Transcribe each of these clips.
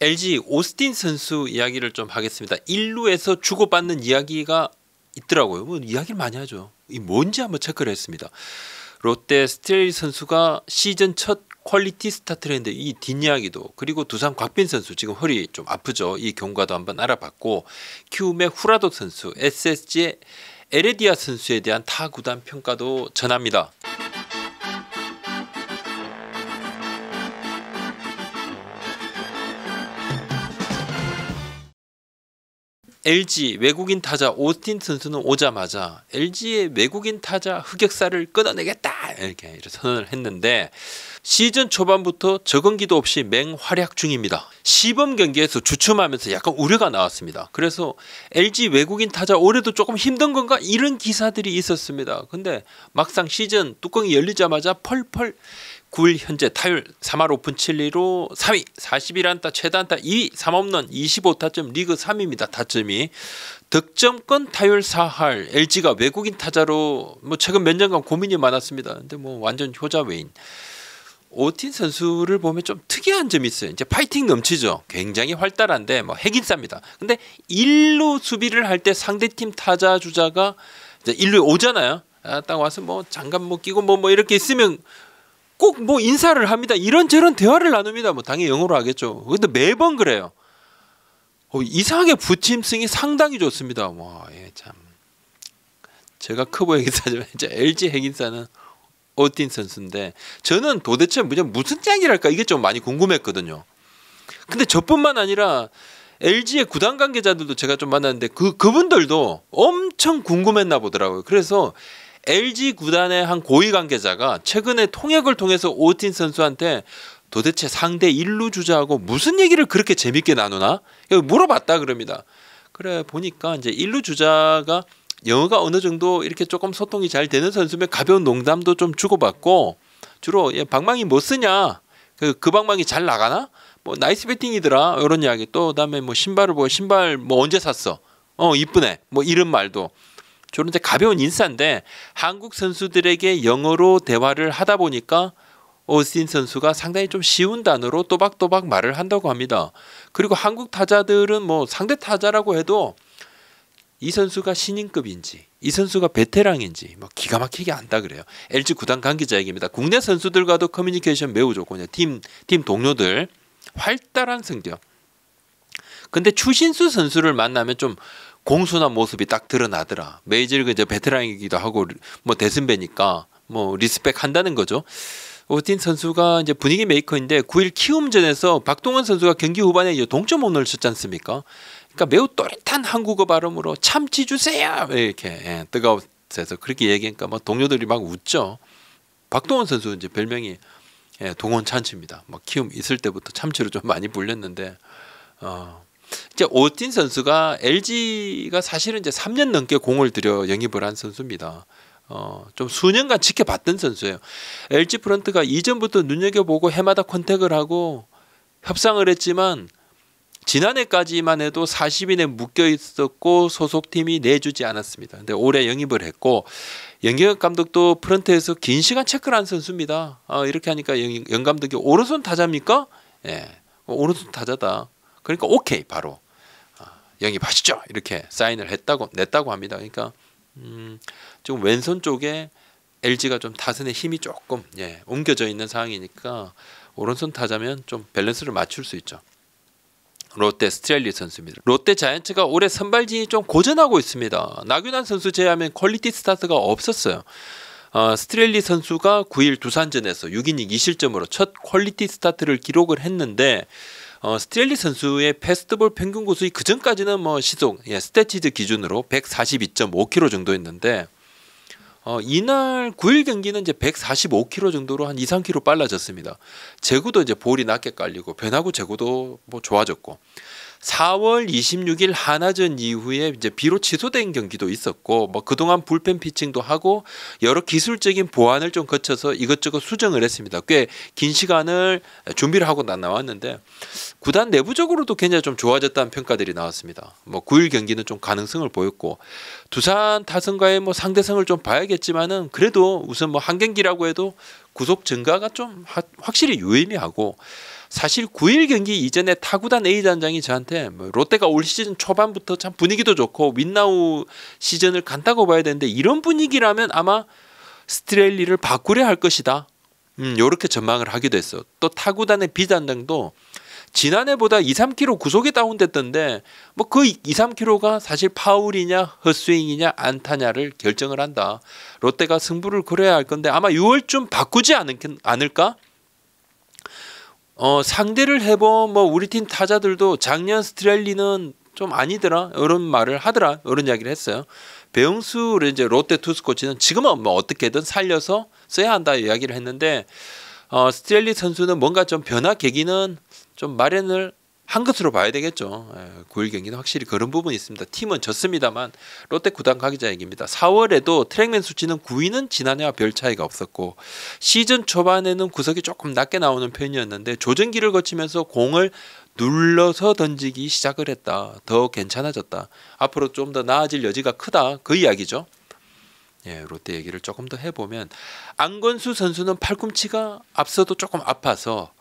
LG 오스틴 선수 이야기를 좀 하겠습니다. 1루에서 주고받는 이야기가 있더라고요. 뭐 이야기를 많이 하죠. 이 뭔지 한번 체크를 했습니다. 롯데 스트레일리 선수가 시즌 첫 퀄리티 스타트를 했는데 이 뒷이야기도, 그리고 두산 곽빈 선수 지금 허리 좀 아프죠. 이 경과도 한번 알아봤고, 키움의 후라도 선수, SSG의 에레디아 선수에 대한 타 구단 평가도 전합니다. LG 외국인 타자 오스틴 선수는 오자마자 LG의 외국인 타자 흑역사를 끊어내겠다 이렇게 선언을 했는데, 시즌 초반부터 적응기도 없이 맹활약 중입니다. 시범 경기에서 주춤하면서 약간 우려가 나왔습니다. 그래서 LG 외국인 타자 올해도 조금 힘든 건가 이런 기사들이 있었습니다. 근데 막상 시즌 뚜껑이 열리자마자 펄펄 9일 현재 타율 3할 오픈 7리로 3위, 41안타 최다안타 2위, 3홈런 25타점 리그 3위입니다. 타점이. 득점권 타율 4할. LG가 외국인 타자로 뭐 최근 몇 년간 고민이 많았습니다. 근데 뭐 완전 효자외인. 오스틴 선수를 보면 좀 특이한 점이 있어요. 이제 파이팅 넘치죠. 굉장히 활달한데 뭐 핵인싸입니다. 근데 1루 수비를 할 때 상대팀 타자 주자가 이제 1루에 오잖아요. 딱 와서 뭐 장갑 뭐 끼고 뭐 이렇게 있으면 꼭 뭐 인사를 합니다. 이런저런 대화를 나눕니다. 뭐 당연히 영어로 하겠죠. 근데 매번 그래요. 이상하게 부침성이 상당히 좋습니다. 와, 예, 참. 제가 커버 핵인사지만 이제 LG 핵인사는 오스틴 선수인데, 저는 도대체 무슨 이야기랄까 이게 좀 많이 궁금했거든요. 근데 저뿐만 아니라 LG의 구단 관계자들도 제가 좀 만났는데 그분들도 엄청 궁금했나 보더라고요. 그래서 LG 구단의 한 고위 관계자가 최근에 통역을 통해서 오스틴 선수한테 도대체 상대 1루 주자하고 무슨 얘기를 그렇게 재밌게 나누나 물어봤다 그럽니다. 그래 보니까 이제 1루 주자가 영어가 어느 정도 이렇게 조금 소통이 잘 되는 선수면 가벼운 농담도 좀 주고받고, 주로 방망이 뭐 쓰냐, 그 방망이 잘 나가나, 뭐 나이스 배팅이더라 이런 이야기, 또 그다음에 뭐 신발 뭐 언제 샀어, 이쁘네, 뭐 이런 말도 주로 이제 가벼운 인사인데, 한국 선수들에게 영어로 대화를 하다 보니까 오스틴 선수가 상당히 좀 쉬운 단어로 또박또박 말을 한다고 합니다. 그리고 한국 타자들은 뭐 상대 타자라고 해도 이 선수가 신인급인지 이 선수가 베테랑인지 뭐 기가 막히게 안다 그래요. LG 구단 관계자 얘기입니다. 국내 선수들과도 커뮤니케이션 매우 좋고 팀 동료들 활달한 성격. 근데 추신수 선수를 만나면 좀 공손한 모습이 딱 드러나더라. 메이저리그 이제 베테랑이기도 하고 뭐 대선배니까 뭐 리스펙 한다는 거죠. 오스틴 선수가 이제 분위기 메이커인데 9일 키움전에서 박동원 선수가 경기 후반에 동점 홈런을 쳤지 않습니까? 그러니까 매우 또렷한 한국어 발음으로 참치 주세요 이렇게 뜨거워서 그렇게 얘기하니까 뭐 동료들이 막 웃죠. 박동원 선수 이제 별명이 동원 참치입니다. 막 키움 있을 때부터 참치로 좀 많이 불렸는데, 이제 오스틴 선수가 LG가 사실은 이제 3년 넘게 공을 들여 영입을 한 선수입니다. 좀 수년간 지켜봤던 선수예요. LG 프런트가 이전부터 눈여겨보고 해마다 컨택을 하고 협상을 했지만 지난해까지만 해도 40인에 묶여 있었고 소속팀이 내주지 않았습니다. 근데 올해 영입을 했고, 영경혁 감독도 프런트에서 긴 시간 체크를 한 선수입니다. 이렇게 하니까 영 감독이 오른손 타자입니까? 예, 오른손 타자다. 그러니까 오케이 바로 영입하시죠 이렇게 사인을 냈다고 합니다. 그러니까 지금 왼손 쪽에 LG가 좀 타선의 힘이 조금 옮겨져 있는 상황이니까 오른손 타자면 좀 밸런스를 맞출 수 있죠. 롯데 스트레일리 선수입니다. 롯데 자이언츠가 올해 선발진이 좀 고전하고 있습니다. 나균환 선수 제외하면 퀄리티 스타트가 없었어요. 스트레일리 선수가 9일 두산전에서 6이닝 2실점으로 첫 퀄리티 스타트를 기록을 했는데, 스트레일리 선수의 패스트볼 평균 구수이 그 전까지는 뭐 시속 스태티즈 기준으로 142.5km 정도였는데, 이날 9일 경기는 이제 145km 정도로 한 2-3km 빨라졌습니다. 제구도 이제 볼이 낮게 깔리고 변화구 제구도 뭐 좋아졌고, 4월 26일 하나전 이후에 이제 비로 취소된 경기도 있었고, 뭐 그동안 불펜 피칭도 하고 여러 기술적인 보완을 좀 거쳐서 이것저것 수정을 했습니다. 꽤 긴 시간을 준비를 하고 나왔는데 구단 내부적으로도 굉장히 좀 좋아졌다는 평가들이 나왔습니다. 뭐 9일 경기는 좀 가능성을 보였고, 두산 타선과의 뭐 상대성을 좀 봐야겠지만은 그래도 우선 뭐 한 경기라고 해도 구속 증가가 좀 확실히 유의미하고, 사실 9일 경기 이전에 타구단 A 단장이 저한테 뭐 롯데가 올 시즌 초반부터 참 분위기도 좋고 윈나우 시즌을 간다고 봐야 되는데 이런 분위기라면 아마 스트레일리를 바꾸려 할 것이다. 요렇게 전망을 하기도 했어. 또 타구단의 B 단장도 지난해보다 2, 3kg 구속이 다운됐던데 뭐 그 2, 3kg가 사실 파울이냐 헛스윙이냐 안타냐를 결정을 한다. 롯데가 승부를 걸어야 할 건데 아마 6월쯤 바꾸지 않을까? 상대를 해본 뭐 우리 팀 타자들도 작년 스트렐리는 좀 아니더라 이런 말을 하더라 이런 이야기를 했어요. 배영수 이제 롯데 투수 코치는 지금은 뭐 어떻게든 살려서 써야 한다 이야기를 했는데 스트렐리 선수는 뭔가 좀 변화 계기는 좀 마련을 한 것으로 봐야 되겠죠. 9일 경기는 확실히 그런 부분이 있습니다. 팀은 졌습니다만 롯데 구단 관계자 얘기입니다. 4월에도 트랙맨 수치는 9위는 지난해와 별 차이가 없었고 시즌 초반에는 구석이 조금 낮게 나오는 편이었는데 조정기를 거치면서 공을 눌러서 던지기 시작을 했다. 더 괜찮아졌다. 앞으로 좀 더 나아질 여지가 크다. 그 이야기죠. 예, 롯데 얘기를 조금 더 해보면 안건수 선수는 팔꿈치가 앞서도 조금 아파서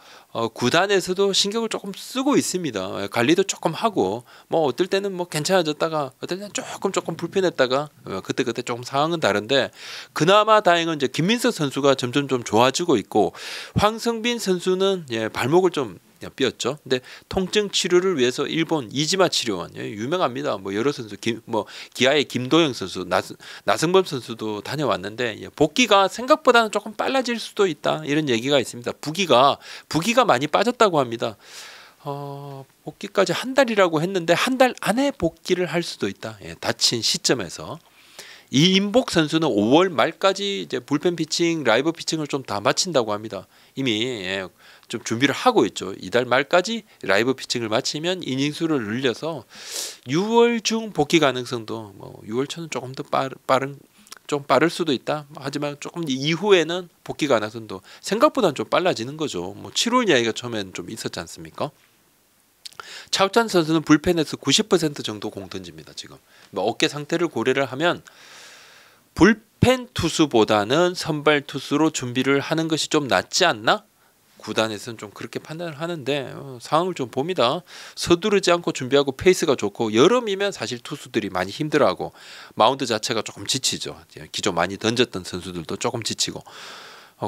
구단에서도 신경을 조금 쓰고 있습니다. 관리도 조금 하고 뭐 어떨 때는 뭐 괜찮아졌다가 어떨 때는 조금 불편했다가 그때 조금 상황은 다른데 그나마 다행은 이제 김민석 선수가 점점 좀 좋아지고 있고 황성빈 선수는 발목을 좀 삐었죠. 근데 통증 치료를 위해서 일본 이지마 치료원 유명합니다. 뭐 여러 선수 뭐 기아의 김도영 선수, 나승범 선수도 다녀왔는데 복귀가 생각보다는 조금 빨라질 수도 있다 이런 얘기가 있습니다. 부기가 많이 빠졌다고 합니다. 복귀까지 한 달이라고 했는데 한 달 안에 복귀를 할 수도 있다. 다친 시점에서. 이인복 선수는 5월 말까지 이제 불펜 피칭, 라이브 피칭을 좀 다 마친다고 합니다. 이미 좀 준비를 하고 있죠. 이달 말까지 라이브 피칭을 마치면 이닝 수를 늘려서 6월 중 복귀 가능성도 뭐 6월 초는 조금 더 빠를 수도 있다. 하지만 조금 이후에는 복귀 가능성도 생각보다는 좀 빨라지는 거죠. 뭐 7월 이야기가 처음에는 좀 있었지 않습니까? 차우찬 선수는 불펜에서 90% 정도 공 던집니다. 지금 뭐 어깨 상태를 고려를 하면 불펜 투수보다는 선발 투수로 준비를 하는 것이 좀 낫지 않나? 구단에서는 좀 그렇게 판단을 하는데 상황을 좀 봅니다. 서두르지 않고 준비하고 페이스가 좋고 여름이면 사실 투수들이 많이 힘들어하고 마운드 자체가 조금 지치죠. 기존 많이 던졌던 선수들도 조금 지치고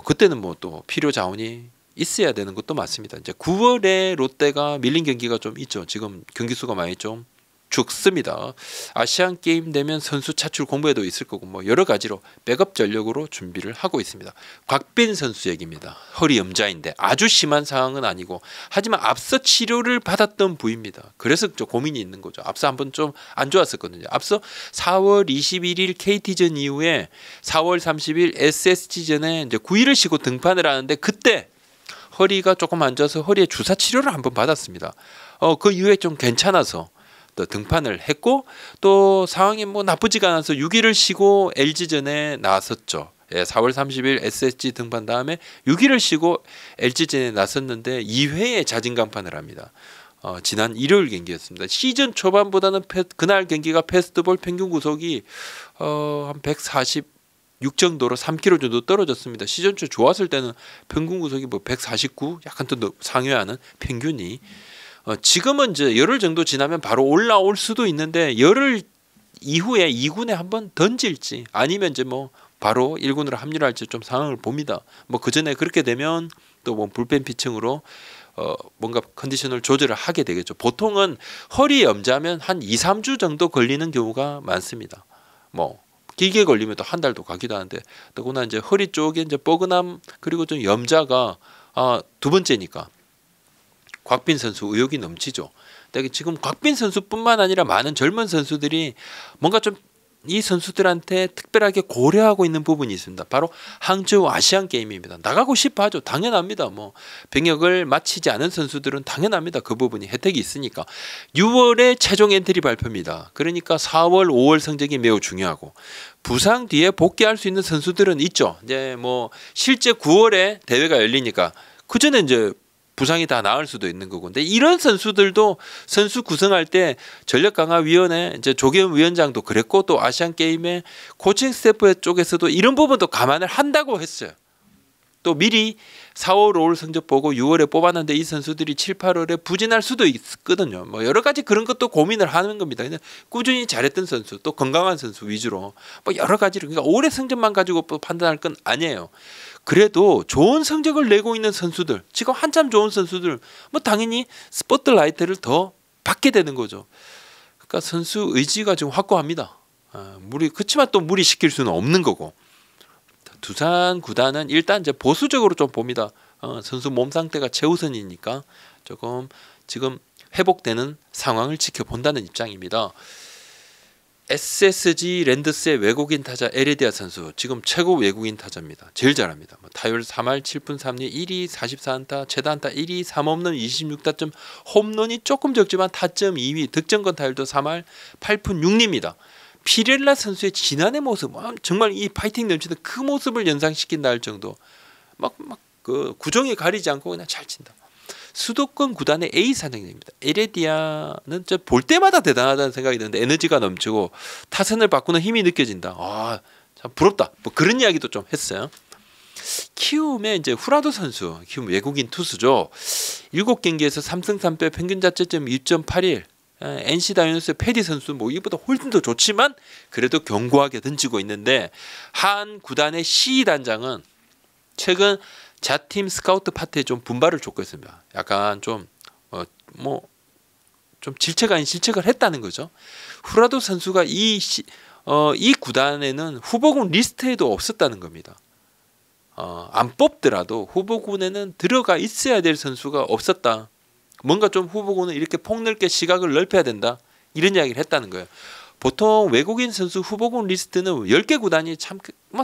그때는 뭐 또 필요 자원이 있어야 되는 것도 맞습니다. 이제 9월에 롯데가 밀린 경기가 좀 있죠. 지금 경기 수가 많이 좀 죽습니다. 아시안 게임 되면 선수 차출 공부에도 있을 거고 뭐 여러 가지로 백업 전력으로 준비를 하고 있습니다. 곽빈 선수 얘기입니다. 허리 염좌인데 아주 심한 상황은 아니고 하지만 앞서 치료를 받았던 부위입니다. 그래서 좀 고민이 있는 거죠. 앞서 한번 좀 안 좋았었거든요. 앞서 4월 21일 KT전 이후에 4월 30일 SSG전에 이제 9일을 쉬고 등판을 하는데 그때 허리가 조금 안 좋아서 허리에 주사 치료를 한번 받았습니다. 그 이후에 좀 괜찮아서 또 등판을 했고 또 상황이 뭐 나쁘지가 않아서 6일을 쉬고 LG전에 나섰죠. 4월 30일 SSG 등판 다음에 6일을 쉬고 LG전에 나섰는데 2회에 자진강판을 합니다. 지난 일요일 경기였습니다. 시즌 초반보다는 그날 경기가 패스트볼 평균 구속이 한 146 정도로 3km 정도 떨어졌습니다. 시즌 초 좋았을 때는 평균 구속이 뭐 149 약간 더 상회하는 평균이 지금은 이제 열흘 정도 지나면 바로 올라올 수도 있는데 열흘 이후에 2군에 한번 던질지 아니면 이제 뭐 바로 1군으로 합류할지 좀 상황을 봅니다. 뭐 그 전에 그렇게 되면 또 뭐 불펜 피칭으로 뭔가 컨디션을 조절을 하게 되겠죠. 보통은 허리 염자면 한 2, 3주 정도 걸리는 경우가 많습니다. 뭐 길게 걸리면 또 한 달도 가기도 하는데 더구나 이제 허리 쪽에 이제 뻐근함 그리고 좀 염자가 두 번째니까 곽빈 선수 의욕이 넘치죠. 지금 곽빈 선수뿐만 아니라 많은 젊은 선수들이 뭔가 좀 이 선수들한테 특별하게 고려하고 있는 부분이 있습니다. 바로 항저우 아시안 게임입니다. 나가고 싶어 하죠. 당연합니다. 뭐 병역을 마치지 않은 선수들은 당연합니다. 그 부분이 혜택이 있으니까. 6월에 최종 엔트리 발표입니다. 그러니까 4월, 5월 성적이 매우 중요하고 부상 뒤에 복귀할 수 있는 선수들은 있죠. 이제 뭐 실제 9월에 대회가 열리니까 그 전에 이제 부상이 다 나을 수도 있는 거고. 근데 이런 선수들도 선수 구성할 때 전력강화위원회 이제 조계훈 위원장도 그랬고 또 아시안 게임의 코칭 스태프 쪽에서도 이런 부분도 감안을 한다고 했어요. 또 미리 4월 5월 성적 보고 6월에 뽑았는데 이 선수들이 7, 8월에 부진할 수도 있거든요. 뭐 여러 가지 그런 것도 고민을 하는 겁니다. 그냥 꾸준히 잘했던 선수, 또 건강한 선수 위주로 뭐 여러 가지로, 그러니까 올해 성적만 가지고 판단할 건 아니에요. 그래도 좋은 성적을 내고 있는 선수들, 지금 한참 좋은 선수들, 뭐 당연히 스포트라이트를 더 받게 되는 거죠. 그러니까 선수 의지가 좀 확고합니다. 그렇지만 또 무리시킬 수는 없는 거고. 두산 구단은 일단 이제 보수적으로 좀 봅니다. 선수 몸 상태가 최우선이니까 조금 지금 회복되는 상황을 지켜본다는 입장입니다. SSG 랜더스의 외국인 타자 에레디아 선수, 지금 최고 외국인 타자입니다. 제일 잘합니다. 타율 3할 7푼 3리 1위 44안타, 최다 안타 1위 3홈런 26타점, 홈런이 조금 적지만 타점 2위, 득점권 타율도 3할 8푼 6리입니다. 피렐라 선수의 지난해 모습, 정말 이 파이팅 넘치는 그 모습을 연상시킨다 할 정도, 그 구종이 가리지 않고 그냥 잘 친다. 수도권 구단의 A 사냥입니다. 에레디아는 볼 때마다 대단하다는 생각이 드는데 에너지가 넘치고 타선을 바꾸는 힘이 느껴진다. 참 부럽다. 뭐 그런 이야기도 좀 했어요. 키움의 이제 후라도 선수, 키움 외국인 투수죠. 7경기에서 3승 3패, 평균 자책점 2.81. NC 다이노스의 패디 선수 뭐 이보다 훨씬 더 좋지만 그래도 견고하게 던지고 있는데, 한 구단의 C 단장은 최근 자팀 스카우트 파트에 좀 분발을 줬고 있습니다. 약간 좀 질책 아닌 질책을 했다는 거죠. 후라도 선수가 이 구단에는 후보군 리스트에도 없었다는 겁니다. 안 뽑더라도 후보군에는 들어가 있어야 될 선수가 없었다. 뭔가 좀 후보군은 이렇게 폭넓게 시각을 넓혀야 된다. 이런 이야기를 했다는 거예요. 보통 외국인 선수 후보군 리스트는 10개 구단이 참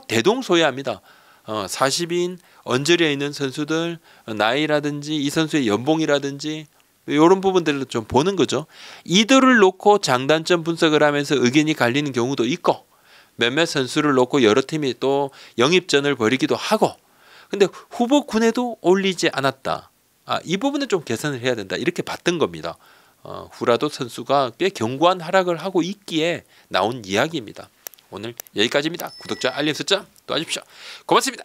대동소이합니다. 40인 언저리에 있는 선수들 나이라든지 이 선수의 연봉이라든지 이런 부분들을 좀 보는 거죠. 이들을 놓고 장단점 분석을 하면서 의견이 갈리는 경우도 있고, 몇몇 선수를 놓고 여러 팀이 또 영입전을 벌이기도 하고, 근데 후보군에도 올리지 않았다. 이 부분은 좀 개선을 해야 된다. 이렇게 봤던 겁니다. 후라도 선수가 꽤 견고한 하락을 하고 있기에 나온 이야기입니다. 오늘 여기까지입니다. 구독자 알림 설정 또 하십시오. 고맙습니다.